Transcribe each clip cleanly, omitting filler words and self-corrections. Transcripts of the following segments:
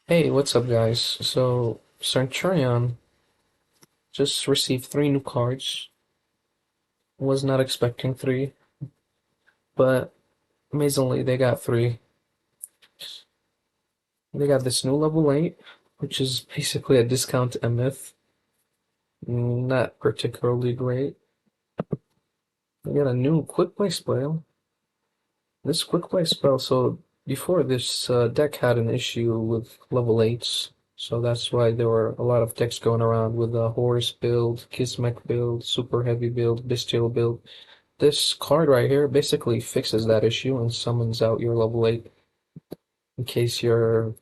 Hey, what's up, guys? So, Centurion just received three new cards. Was not expecting three, but amazingly, they got three. They got this new level 8, which is basically a discount MF. Not particularly great. They got a new quick play spell. This quick play spell, so before this deck had an issue with level 8s, so that's why there were a lot of decks going around with a Horus build, Kismek build, Super Heavy build, Bestial build. This card right here basically fixes that issue and summons out your level 8 in case your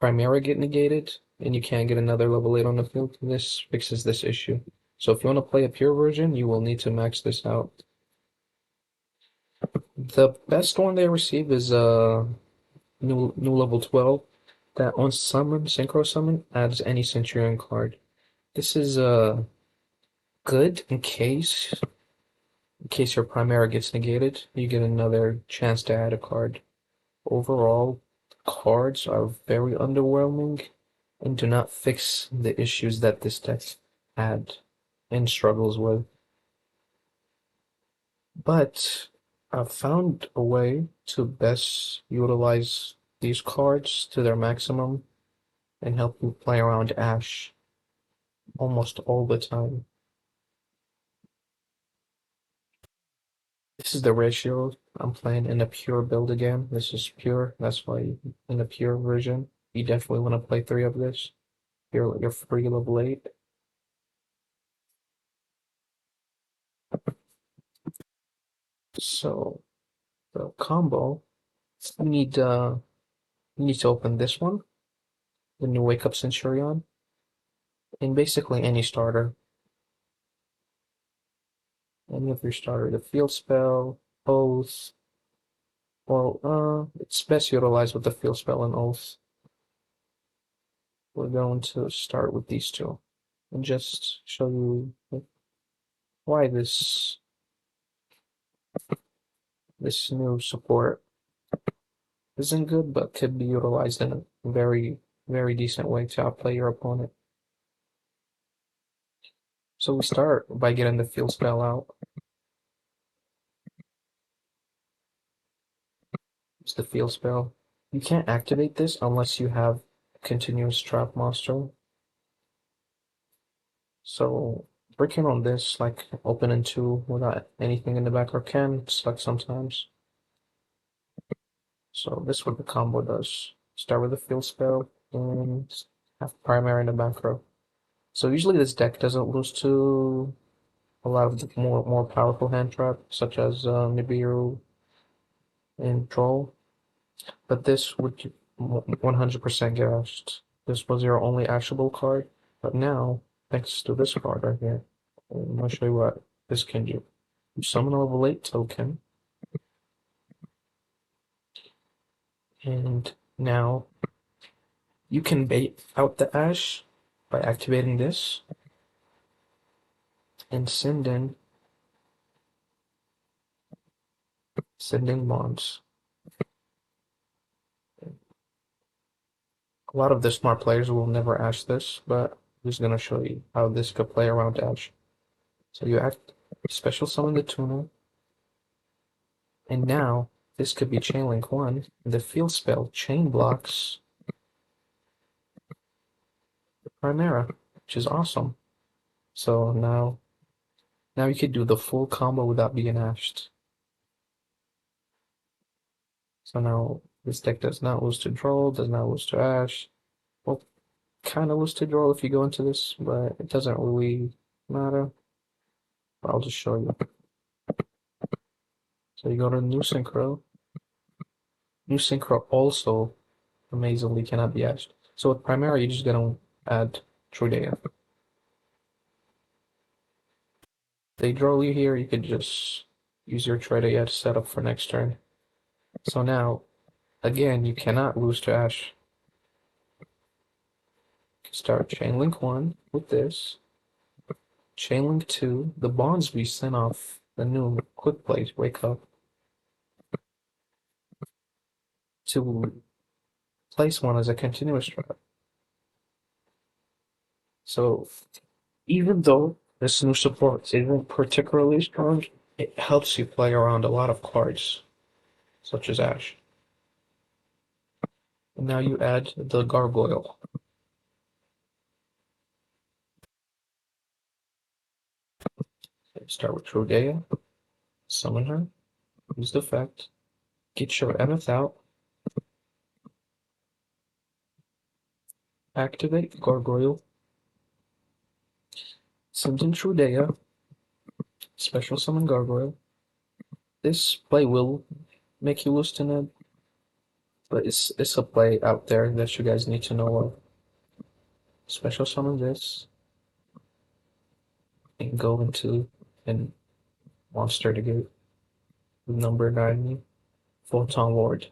Primera get negated and you can't get another level 8 on the field. This fixes this issue. So if you want to play a pure version, you will need to max this out. The best one they receive is new level 12 that on summon, synchro summon, adds any Centurion card. This is good in case your Primera gets negated, you get another chance to add a card. Overall, cards are very underwhelming and do not fix the issues that this deck had and struggles with. But I've found a way to best utilize these cards to their maximum and help you play around Ash almost all the time. This is the ratio. I'm playing in a pure build again. This is pure. That's why in a pure version, you definitely want to play three of this. You're free level 8. So the combo, you need uh you need to open this one, then you wake up Centurion, and basically any starter. Any of your starter, the field spell, oath. Well, it's best utilized with the field spell and oath. We're going to start with these two and just show you why this new support isn't good, but could be utilized in a very, very decent way to outplay your opponent. So we start by getting the field spell out. It's the field spell. You can't activate this unless you have continuous trap monster. So breaking on this, like opening two without anything in the background can suck sometimes. So this is what the combo does. Start with a field spell and have primary in the back row. So usually this deck doesn't lose to a lot of the more powerful hand trap, such as Nibiru and Troll, but this would 100% get ashed. This was your only actionable card, but now, thanks to this card right here, I'm gonna show you what this can do. You summon a level 8 token, and now you can bait out the Ash by activating this and sending Mons. A lot of the smart players will never Ash this, but I'm just gonna show you how this could play around Ash. So you special summon the Tuna, and now this could be Chain Link 1. The field spell Chain blocks the Primera, which is awesome. So now you could do the full combo without being ashed. So now this deck does not lose to Droll, does not lose to Ash. Well, kind of lose to Droll if you go into this, but it doesn't really matter. But I'll just show you. So you go to New Synchro. New Synchro also amazingly cannot be ashed. So with Primera, you're just gonna add Trudea. They draw you here, you could just use your Trudea to set up for next turn. So now, again, you cannot lose to Ash. Start Chain Link 1 with this. Chain Link 2, the bonds we sent off the new Quick Plate Wake Up to place one as a continuous trap. So even though this new support isn't particularly strong, it helps you play around a lot of cards, such as Ash. And now you add the Gargoyle. Start with Trudea, summon her, use the effect, get your Emeth out, activate Gargoyle, send in Trudea, special summon Gargoyle. This play will make you lose to Ned, but it's a play out there that you guys need to know of. Special summon this, and go into and monster to get number 90, Photon Lord.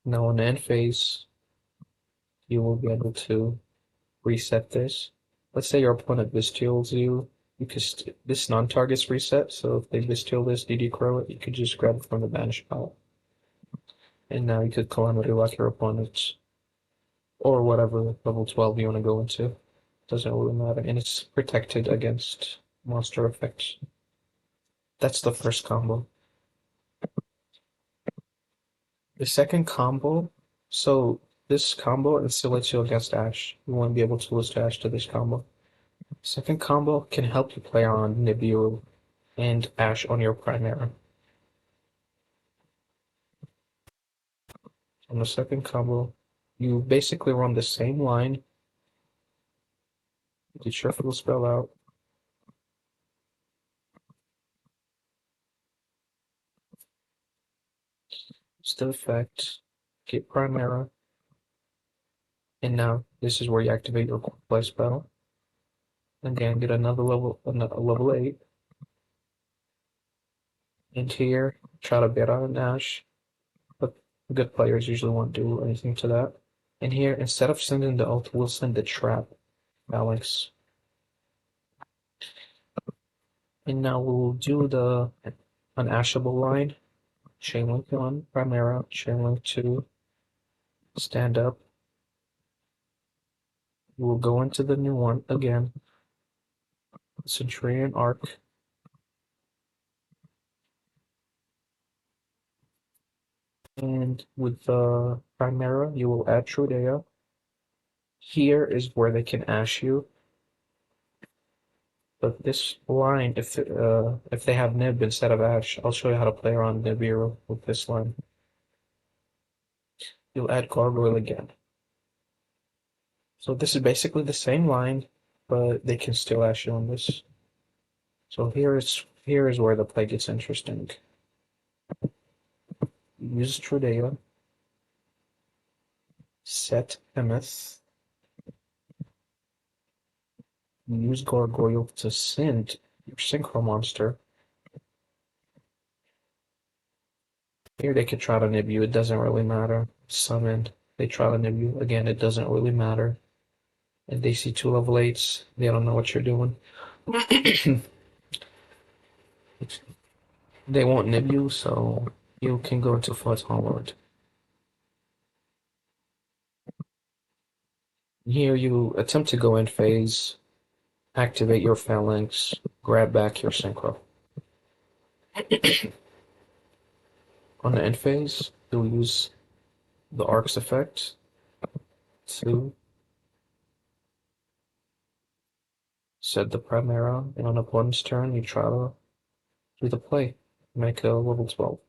Now on the end phase, you will be able to reset this. Let's say your opponent bestials you. You could this non-target's reset, so if they bestial this, DD Crow it, you could just grab it from the banish pile. And now you could Calamity Lock your opponent, or whatever level 12 you want to go into. Doesn't really matter, and it's protected against monster effects. That's the first combo. The second combo, so this combo insulates you against Ash. You won't be able to lose to Ash to this combo. Second combo can help you play on Nibiru and Ash on your Primera. On the second combo, you basically run the same line. Get Shuffle spell out. Still effect. Get Primera. And now this is where you activate your quick play spell. Again, get another level 8. And here, try to bet on Ash. But good players usually won't do anything to that. And here, instead of sending the ult, we'll send the trap, Alex. And now we'll do the unashable line. Chainlink 1, Primera, Chainlink 2, stand up. We'll go into the new one again. Centurion Arc. And with the Primera, you will add Trudea. Here is where they can ash you. But this line, if they have Nib instead of Ash, I'll show you how to play around Nibiru with this line. You'll add Gargoyle again. So this is basically the same line, but they can still ash you on this. So here is where the play gets interesting. Use Trudea. Set Emeth. Use Gargoyle to send your Synchro monster. Here they could try to nib you, it doesn't really matter. Summoned, they try to nib you, again, it doesn't really matter. If they see 2 level 8s, they don't know what you're doing. They won't nib you, so you can go into Photon Lord. Here you attempt to go in phase, activate your Phalanx, grab back your Synchro. On the end phase, you'll use the Arc's effect to set the Primera, and on opponent's turn, you try to do the play, make a level 12.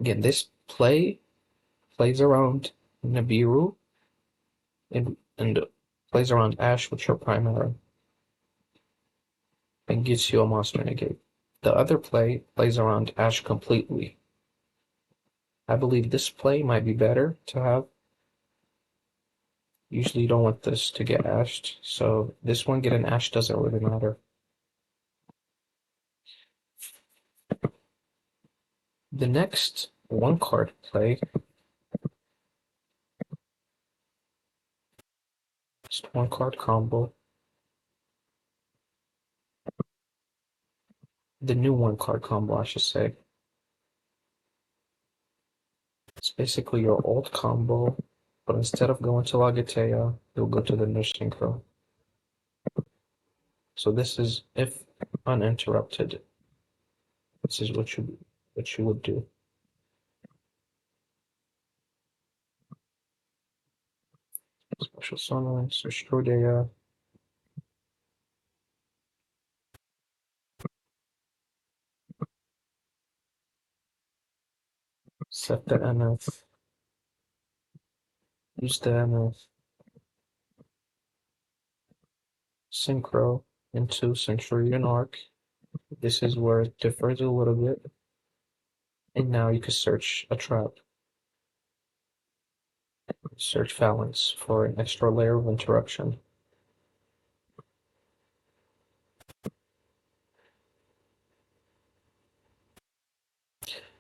Again, this play plays around Nibiru and plays around Ash with your Primera and gets you a monster negate. The other play plays around Ash completely. I believe this play might be better to have. Usually you don't want this to get ashed, so this one getting ashed doesn't really matter. The next 1-card play, just 1-card combo. The new 1-card combo, I should say. It's basically your old combo, but instead of going to Lagatea, you'll go to the Nursing Crow. So this is if uninterrupted. This is what you would do. Special summon, search Rodea. Set the MF. Use the MF. Synchro into Centurion Arc. This is where it differs a little bit. And now you can search a trap. Search Phalanx for an extra layer of interruption.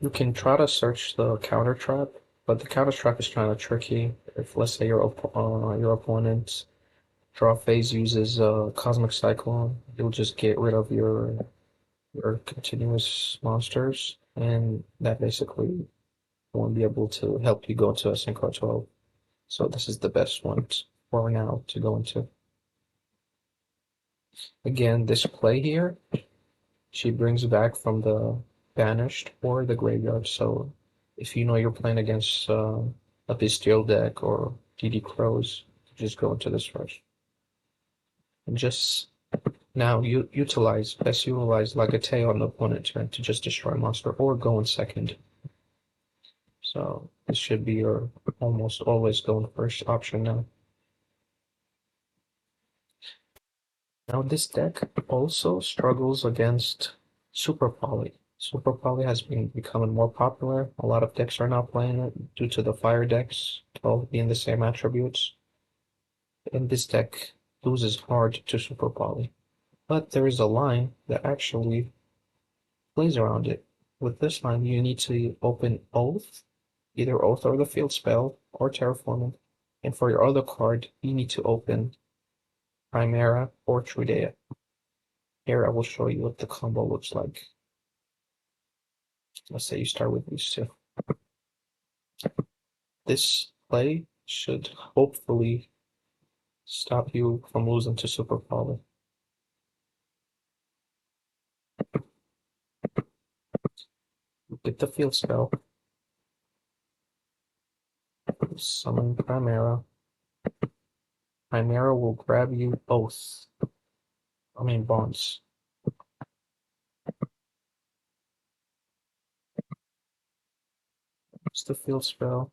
You can try to search the counter trap, but the counter trap is kind of tricky. If let's say your opponent draw phase uses Cosmic Cyclone, you'll just get rid of your continuous monsters, and that basically won't be able to help you go into a Synchro 12. So this is the best one for now to go into. Again, this play here, she brings back from the banished or the graveyard. So if you know you're playing against a Bestial deck or DD Crows, just go into this first. And just now you best utilize Lagatea on the opponent turn to just destroy a monster or go in second. So this should be your almost always going first option now. Now this deck also struggles against Super Poly. Super Poly has been becoming more popular. A lot of decks are now playing it due to the fire decks all being the same attributes. And this deck loses hard to Super Poly. But there is a line that actually plays around it. With this line, you need to open Oath, either Oath or the Field Spell, or Terraforming. And for your other card, you need to open Chimera or Trudea. Here I will show you what the combo looks like. Let's say you start with these two. This play should hopefully stop you from losing to Super Poly. Get the Field Spell. Summon Chimera. Chimera will grab you both. Bonds. It's the Field Spell.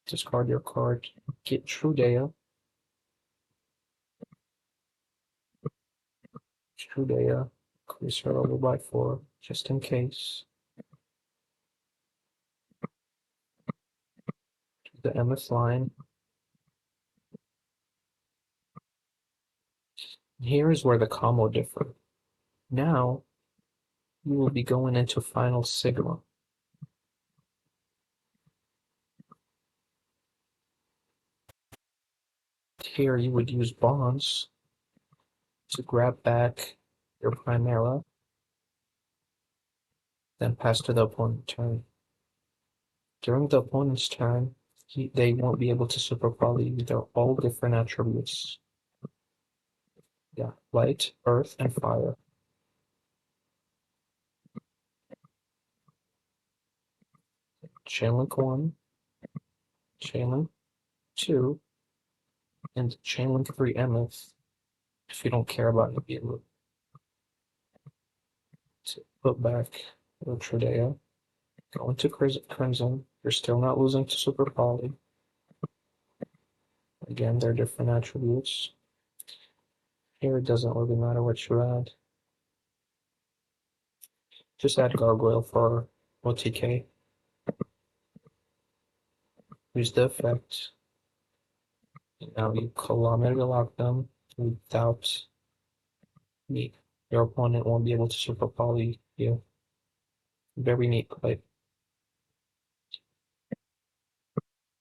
Discard your card. Get Trudea. Trudea. Increase her level by 4, just in case. The MS line. Here is where the combo differs. Now, you will be going into Final Sigma. Here you would use bonds to grab back your Primera, then pass to the opponent's turn. During the opponent's turn, they won't be able to Super Poly. They're all different attributes. Yeah, light, earth, and fire. Chainlink 1, Chainlink 2, and Chainlink 3 MF if you don't care about it, be able to put back Trudea. Go into Crimson. You're still not losing to Super Poly. Again, they're different attributes. Here it doesn't really matter what you add. Just add Gargoyle for OTK. Use the effect. Now you Calamity lock them without me. Your opponent won't be able to Super Poly you. Very neat play.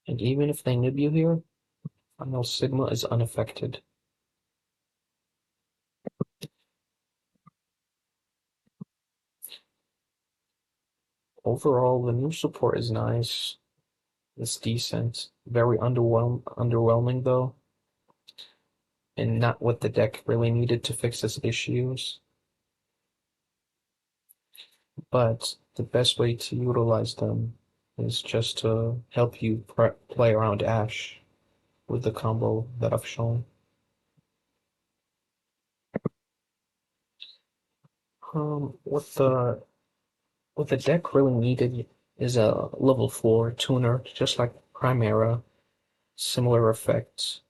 And even if they nib you here, Final Sigma is unaffected. Overall, the new support is nice. It's decent. Very underwhelming though, and not what the deck really needed to fix its issues. But the best way to utilize them is just to help you play around Ash with the combo that I've shown. What the deck really needed is a level 4 tuner, just like Primera, similar effects.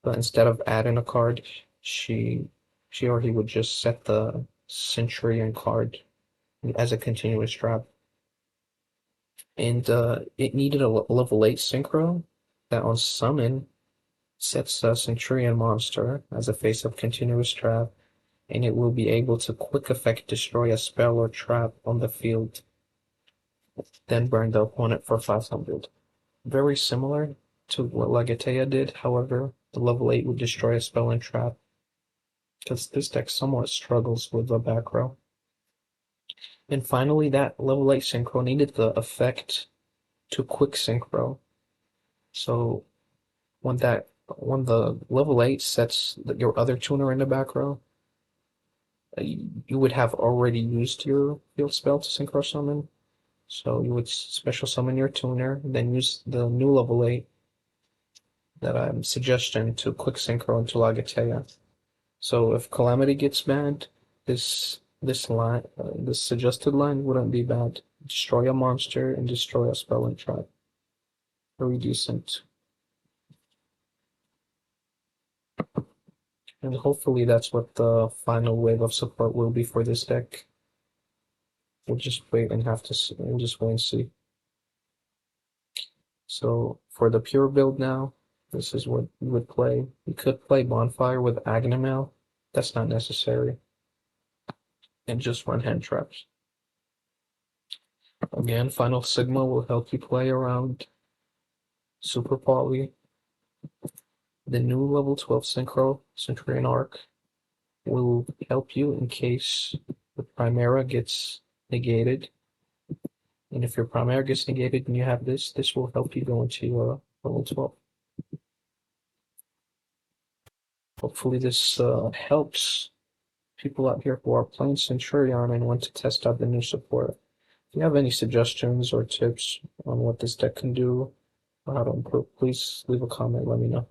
But instead of adding a card, she she or he would just set the Centurion card as a continuous drop. And it needed a level 8 synchro that on summon sets a Centurion monster as a face-up continuous trap, and it will be able to quick effect destroy a spell or trap on the field, then burn the opponent for 500. Very similar to what Legatea did, however, the level 8 would destroy a spell and trap, because this deck somewhat struggles with the back row. And finally, that level 8 synchro needed the effect to quick synchro. So when the level 8 sets your other tuner in the back row, you would have already used your field spell to synchro summon. So you would special summon your tuner, then use the new level 8 that I'm suggesting to quick synchro into Lagatea. So if Calamity gets banned, this suggested line wouldn't be bad. Destroy a monster and destroy a spell and trap. Very decent. And hopefully that's what the final wave of support will be for this deck. We'll just wait and we'll just wait and see. So for the pure build now, this is what you would play. You could play Bonfire with Agnemel. That's not necessary. And just run hand traps. Again, Final Sigma will help you play around Super Poly. The new level 12 Synchro Centurion Arc will help you in case the Primera gets negated. And if your Primera gets negated and you have this will help you go into level 12. Hopefully this helps people out here who are playing Centurion and want to test out the new support. If you have any suggestions or tips on what this deck can do or how to improve, please leave a comment, let me know.